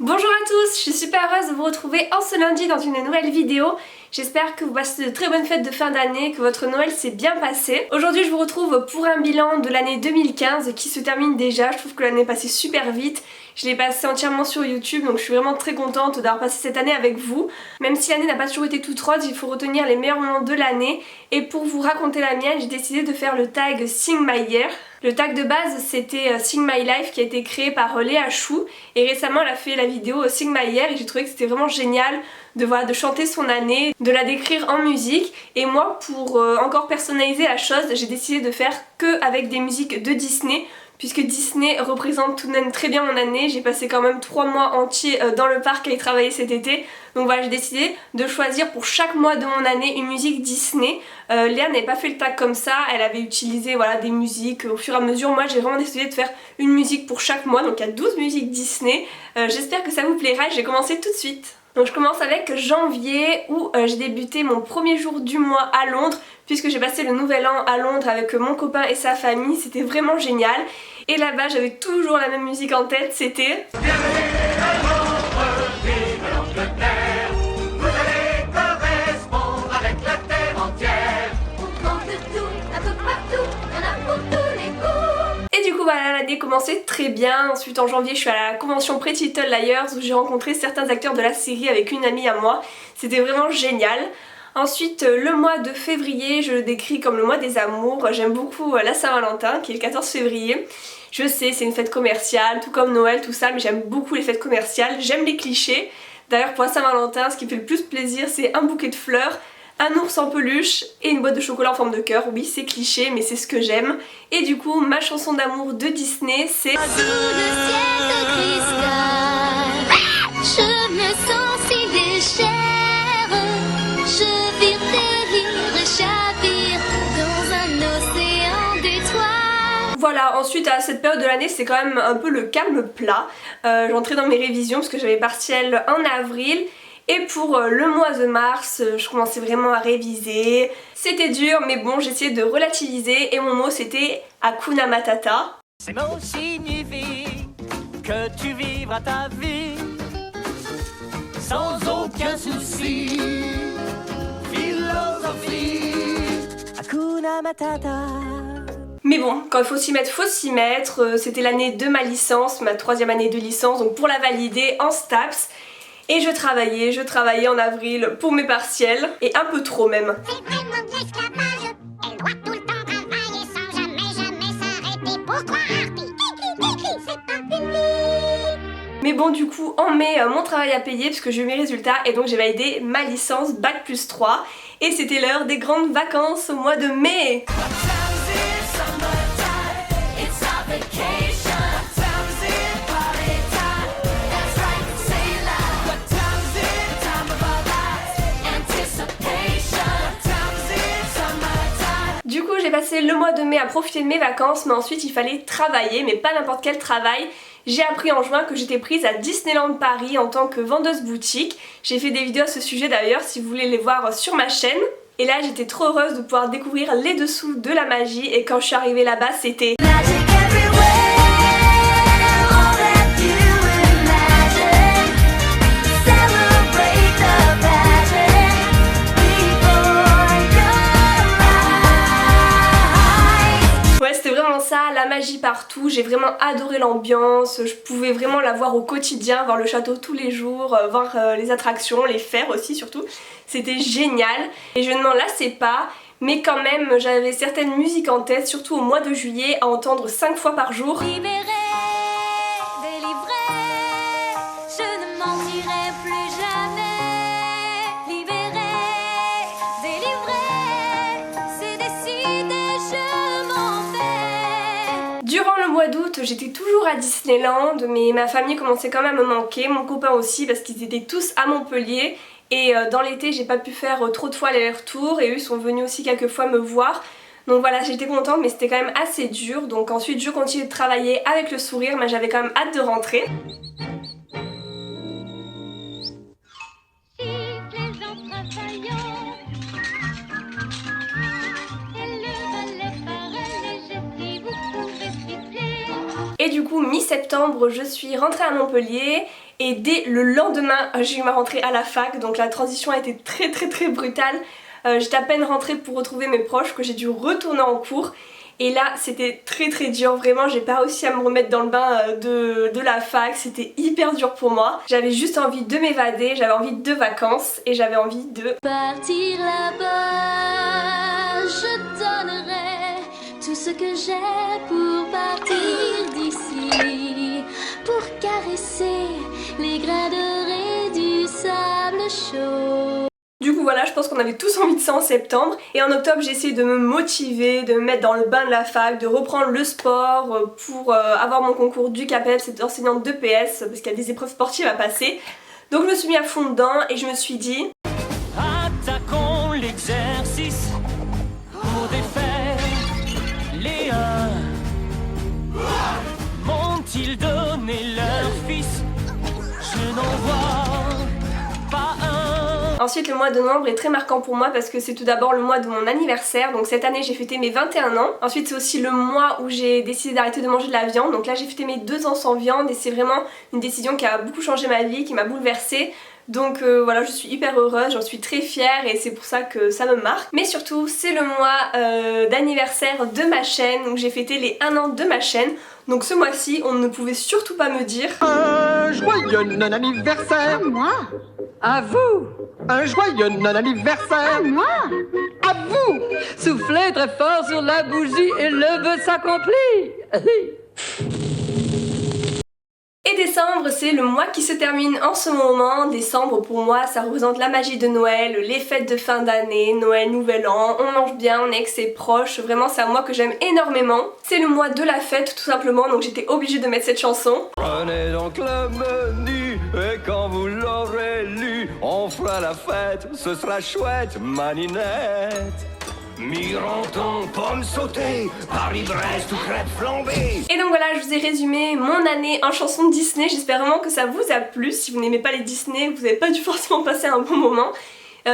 Bonjour à tous, je suis super heureuse de vous retrouver en ce lundi dans une nouvelle vidéo. J'espère que vous passez de très bonnes fêtes de fin d'année, que votre Noël s'est bien passé. Aujourd'hui je vous retrouve pour un bilan de l'année 2015 qui se termine déjà. Je trouve que l'année est passée super vite. Je l'ai passée entièrement sur YouTube, donc je suis vraiment très contente d'avoir passé cette année avec vous. Même si l'année n'a pas toujours été toute rose, il faut retenir les meilleurs moments de l'année. Et pour vous raconter la mienne, j'ai décidé de faire le tag Sing My Year. Le tag de base c'était Sing My Life qui a été créé par Léa Chou. Et récemment elle a fait la vidéo Sing My Year et j'ai trouvé que c'était vraiment génial de chanter son année, de la décrire en musique. Et moi pour encore personnaliser la chose, j'ai décidé de faire que avec des musiques de Disney. Puisque Disney représente tout de même très bien mon année, j'ai passé quand même 3 mois entiers dans le parc à y travailler cet été. Donc voilà, j'ai décidé de choisir pour chaque mois de mon année une musique Disney. Léa n'avait pas fait le tag comme ça, elle avait utilisé des musiques au fur et à mesure. Moi j'ai vraiment décidé de faire une musique pour chaque mois, donc il y a 12 musiques Disney. J'espère que ça vous plaira et je vais commencer tout de suite. Donc je commence avec janvier où j'ai débuté mon premier jour du mois à Londres puisque j'ai passé le nouvel an à Londres avec mon copain et sa famille, c'était vraiment génial. Et là-bas j'avais toujours la même musique en tête, c'était... Voilà, l'année commençait très bien. Ensuite en janvier je suis à la convention Pretty Little Liars où j'ai rencontré certains acteurs de la série avec une amie à moi. C'était vraiment génial. Ensuite le mois de février je le décris comme le mois des amours. J'aime beaucoup la Saint-Valentin qui est le 14 février. Je sais c'est une fête commerciale tout comme Noël tout ça, mais j'aime beaucoup les fêtes commerciales. J'aime les clichés. D'ailleurs pour la Saint-Valentin ce qui fait le plus plaisir c'est un bouquet de fleurs, un ours en peluche et une boîte de chocolat en forme de cœur. Oui c'est cliché mais c'est ce que j'aime. Et du coup ma chanson d'amour de Disney c'est... Sous le ciel de cristal, je me sens si légère, je vire des livres et chavire dans un océan d'étoiles. Voilà, ensuite à cette période de l'année c'est quand même un peu le calme plat. J'entrais dans mes révisions parce que j'avais partiel en avril. Et pour le mois de mars, je commençais vraiment à réviser. C'était dur, mais bon, j'essayais de relativiser et mon mot c'était Hakuna Matata. Ces mots signifient que tu vivras ta vie sans aucun souci. Philosophie, Hakuna Matata. Mais bon, quand il faut s'y mettre, faut s'y mettre. C'était l'année de ma licence, ma 3e année de licence, donc pour la valider en STAPS. Et je travaillais en avril pour mes partiels, et un peu trop même. C'est vraiment de l'esclavage, elle doit tout le temps travailler sans jamais s'arrêter. Pourquoi Harpy? C'est pas public. Mais bon du coup en mai mon travail a payé puisque j'ai eu mes résultats et donc j'ai validé ma licence Bac+3 et c'était l'heure des grandes vacances au mois de mai. Du coup j'ai passé le mois de mai à profiter de mes vacances, mais ensuite il fallait travailler, mais pas n'importe quel travail. J'ai appris en juin que j'étais prise à Disneyland Paris en tant que vendeuse boutique. J'ai fait des vidéos à ce sujet d'ailleurs si vous voulez les voir sur ma chaîne. Et là j'étais trop heureuse de pouvoir découvrir les dessous de la magie et quand je suis arrivée là-bas c'était... la magie partout, j'ai vraiment adoré l'ambiance, je pouvais vraiment la voir au quotidien, voir le château tous les jours, voir les attractions, les fers aussi surtout, c'était génial et je ne m'en lassais pas, mais quand même j'avais certaines musiques en tête, surtout au mois de juillet, à entendre 5 fois par jour. Libérée, délivrée, je ne mentirai plus jamais. Libérée, délivrée, c'est décidé, je m'en vais. Durant le mois d'août, j'étais toujours à Disneyland, mais ma famille commençait quand même à me manquer, mon copain aussi parce qu'ils étaient tous à Montpellier. Et dans l'été j'ai pas pu faire trop de fois l'aller-retour et eux sont venus aussi quelques fois me voir. Donc voilà, j'étais contente mais c'était quand même assez dur. Donc ensuite je continue de travailler avec le sourire mais j'avais quand même hâte de rentrer. Et du coup mi-septembre je suis rentrée à Montpellier Et dès le lendemain, j'ai eu ma rentrée à la fac, donc la transition a été très brutale. J'étais à peine rentrée pour retrouver mes proches, que j'ai dû retourner en cours. Et là c'était très dur, vraiment j'ai pas réussi à me remettre dans le bain de la fac, c'était hyper dur pour moi. J'avais juste envie de m'évader, j'avais envie de vacances et j'avais envie de partir là-bas. Je donnerai tout ce que j'ai pour partir d'ici, pour caresser les grains dorés du sable chaud. Du coup voilà, je pense qu'on avait tous envie de ça en septembre. Et en octobre j'ai essayé de me motiver, de me mettre dans le bain de la fac, de reprendre le sport pour avoir mon concours du CAPEB, cette enseignante de PS, parce qu'il y a des épreuves sportives à passer. Donc je me suis mis à fond dedans et je me suis dit Attaquons l'exercice pour défaire les m'ont-ils donné leur fils? Je n'en vois pas un. Ensuite le mois de novembre est très marquant pour moi parce que c'est tout d'abord le mois de mon anniversaire, donc cette année j'ai fêté mes 21 ans. Ensuite c'est aussi le mois où j'ai décidé d'arrêter de manger de la viande, donc là j'ai fêté mes 2 ans sans viande et c'est vraiment une décision qui a beaucoup changé ma vie, qui m'a bouleversée. Donc voilà, je suis hyper heureuse, j'en suis très fière et c'est pour ça que ça me marque. Mais surtout c'est le mois d'anniversaire de ma chaîne, où j'ai fêté les 1 an de ma chaîne. Donc ce mois-ci on ne pouvait surtout pas me dire un joyeux non-anniversaire. À moi. À vous. Un joyeux non-anniversaire. À moi. À vous. Soufflez très fort sur la bougie et le vœu s'accomplit. Et décembre c'est le mois qui se termine en ce moment. Décembre pour moi ça représente la magie de Noël, les fêtes de fin d'année, Noël, Nouvel An, on mange bien, on est avec ses proches, vraiment c'est un mois que j'aime énormément. C'est le mois de la fête tout simplement, donc j'étais obligée de mettre cette chanson. Prenez donc le menu et quand vous l'aurez lu, on fera la fête, ce sera chouette, maninette. Mironton, pommes sautées, Paris-Brest ou crêpes flambées. Et donc voilà, je vous ai résumé mon année en chanson Disney, j'espère vraiment que ça vous a plu. Si vous n'aimez pas les Disney, vous n'avez pas dû forcément passer un bon moment.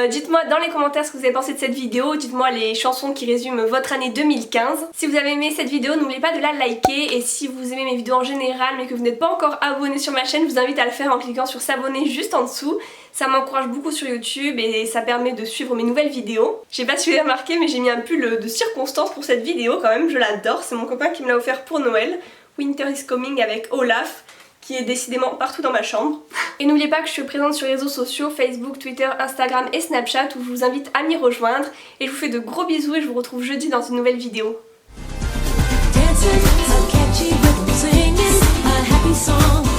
Dites-moi dans les commentaires ce que vous avez pensé de cette vidéo, dites-moi les chansons qui résument votre année 2015. Si vous avez aimé cette vidéo, n'oubliez pas de la liker, et si vous aimez mes vidéos en général mais que vous n'êtes pas encore abonné sur ma chaîne, je vous invite à le faire en cliquant sur s'abonner juste en dessous. Ça m'encourage beaucoup sur YouTube et ça permet de suivre mes nouvelles vidéos. Je sais pas si vous avez remarqué mais j'ai mis un pull de circonstance pour cette vidéo quand même, je l'adore, c'est mon copain qui me l'a offert pour Noël. Winter is Coming avec Olaf, qui est décidément partout dans ma chambre. Et n'oubliez pas que je suis présente sur les réseaux sociaux, Facebook, Twitter, Instagram et Snapchat, où je vous invite à m'y rejoindre. Et je vous fais de gros bisous et je vous retrouve jeudi dans une nouvelle vidéo. Dancing, a catchy rhythm, singing a happy song.